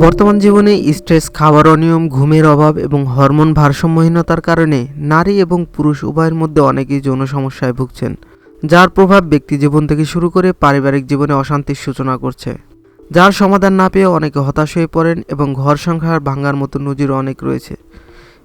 বর্তমান জীবনে স্ট্রেস, খাবার অনিয়ম, ঘুমের অভাব এবং হরমোন ভারসাম্যহীনতার কারণে নারী এবং পুরুষ উভয়ের মধ্যে অনেকেই যৌন সমস্যায় ভুগছেন, যার প্রভাব ব্যক্তিজীবন থেকে শুরু করে পারিবারিক জীবনে অশান্তির সূচনা করছে। যার সমাধান না পেয়ে অনেকে হতাশ হয়ে পড়েন এবং ঘর সংসার ভাঙার মতো নজিরও অনেক রয়েছে।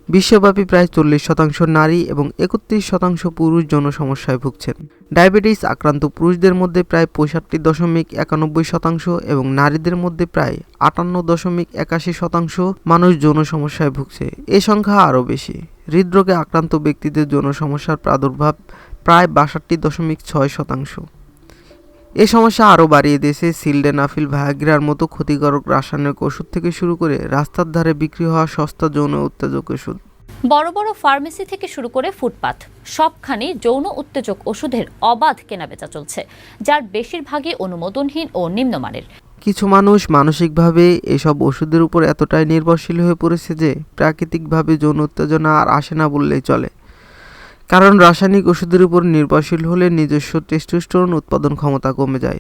বিশ্বব্যাপী প্রায় 40% নারী এবং 31% পুরুষ যৌন সমস্যায় ভুগছেন। ডায়াবেটিস আক্রান্ত পুরুষদের মধ্যে প্রায় 65.91% এবং নারীদের মধ্যে প্রায় 58.81% মানুষ যৌন সমস্যায় ভুগছে। এ সংখ্যা আরও বেশি। হৃদরোগে আক্রান্ত ব্যক্তিদের যৌন সমস্যার প্রাদুর্ভাব প্রায় 62.6%। এ সমস্যা আরও বাড়িয়ে দিয়েছে সিলডেনাফিল, ভায়াগ্রার মতো ক্ষতিকারক রাসায়নিক ওষুধ থেকে শুরু করে রাস্তার ধারে বিক্রি হওয়া সস্তা যৌন উত্তেজক ওষুধ। বড় বড় ফার্মেসি থেকে শুরু করে ফুটপাত সবখানে যৌন উত্তেজক ওষুধের অবাধ কেনাবেচা চলছে, যার বেশিরভাগই অনুমোদনহীন ও নিম্নমানের। কিছু মানুষ মানসিকভাবে এসব ওষুধের উপর এতটাই নির্ভরশীল হয়ে পড়েছে যে প্রাকৃতিকভাবে যৌন উত্তেজনা আর আসে না বললেই চলে। কারণ রাসায়নিক ওষুধের উপর নির্ভরশীল হলে নিজস্ব টেস্টোস্টেরন উৎপাদন ক্ষমতা কমে যায়।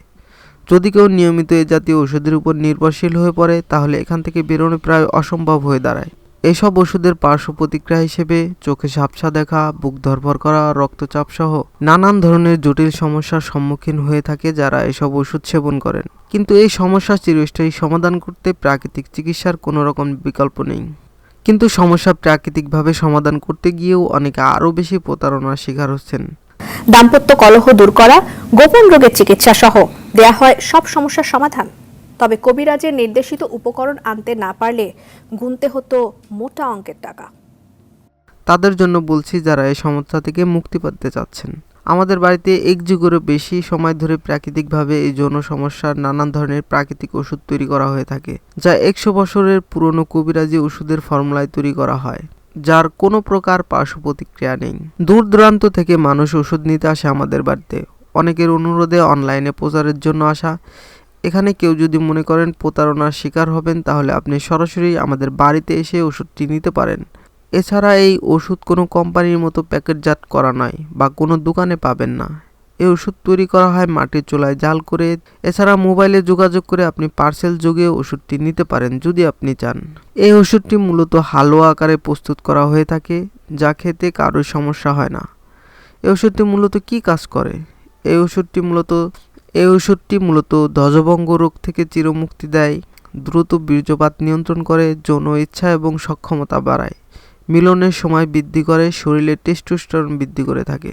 যদি কেউ নিয়মিত এ জাতীয় ওষুধের উপর নির্ভরশীল হয়ে পড়ে, তাহলে এখান থেকে বেরোনো প্রায় অসম্ভব হয়ে দাঁড়ায়। এসব ওষুধের পার্শ্ব প্রতিক্রিয়া হিসেবে চোখে ঝাপসা দেখা, বুক ধড়ফড় করা, রক্তচাপ সহ নানান ধরনের জটিল সমস্যার সম্মুখীন হয়ে থাকে যারা এসব ওষুধ সেবন করেন। কিন্তু এই সমস্যা চিরস্থায়ী সমাধান করতে প্রাকৃতিক চিকিৎসার কোনো রকম বিকল্প নেই। কিন্তু সমস্যা প্রাকৃতিকভাবে সমাধান করতে গিয়েও অনেকে আরও বেশি প্রতারণার শিকার হচ্ছেন। দাম্পত্য কলহ দূর করা, গোপন রোগের চিকিৎসা সহ দেয়া হয় সব সমস্যার সমাধান। তবে কবিরাজের নির্দেশিত উপকরণ আনতে না পারলে গুনতে হতো মোটা অঙ্কের টাকা। তাদের জন্য বলছি যারা এই সমস্যা থেকে মুক্তি পেতে চাচ্ছেন। আমাদের বাড়িতে 1 যুগেরও বেশি সময় ধরে প্রাকৃতিকভাবে এই যৌন সমস্যার নানান ধরনের প্রাকৃতিক ওষুধ তৈরি করা হয়ে থাকে, যা 100 বছরের পুরনো কবিরাজি ওষুধের ফর্মুলায় তৈরি করা হয়, যার কোনো প্রকার পার্শ্ব প্রতিক্রিয়া নেই। দূর দূরান্ত থেকে মানুষ ওষুধ নিতে আসে আমাদের বাড়িতে, অনেকের অনুরোধে অনলাইনে প্রচারের জন্য আসা। এখানে কেউ যদি মনে করেন প্রতারণার শিকার হবেন, তাহলে আপনি সরাসরি আমাদের বাড়িতে এসে ওষুধটি নিতে পারেন। এছাড়া এই ওষুধ কোনো কোম্পানির মতো প্যাকেটজাত করা নয় বা কোনো দোকানে পাবেন না। এই ওষুধ তৈরি করা হয় মাটির চুলায় জাল করে। এছাড়া মোবাইলে যোগাযোগ করে আপনি পার্সেল যোগে ওষুধটি নিতে পারেন যদি আপনি চান। এই ওষুধটি মূলত হালুয়া আকারে প্রস্তুত করা হয়ে থাকে, যা খেতে কারোর সমস্যা হয় না। এই ওষুধটি মূলত কী কাজ করে? এই ওষুধটি মূলত ধ্বজভঙ্গ রোগ থেকে চিরমুক্তি দেয়, দ্রুত বীর্যপাত নিয়ন্ত্রণ করে, যৌন ইচ্ছা এবং সক্ষমতা বাড়ায়, মিলনের সময় বৃদ্ধি করে, শরীরে টেস্টোস্টেরন বৃদ্ধি করে থাকে।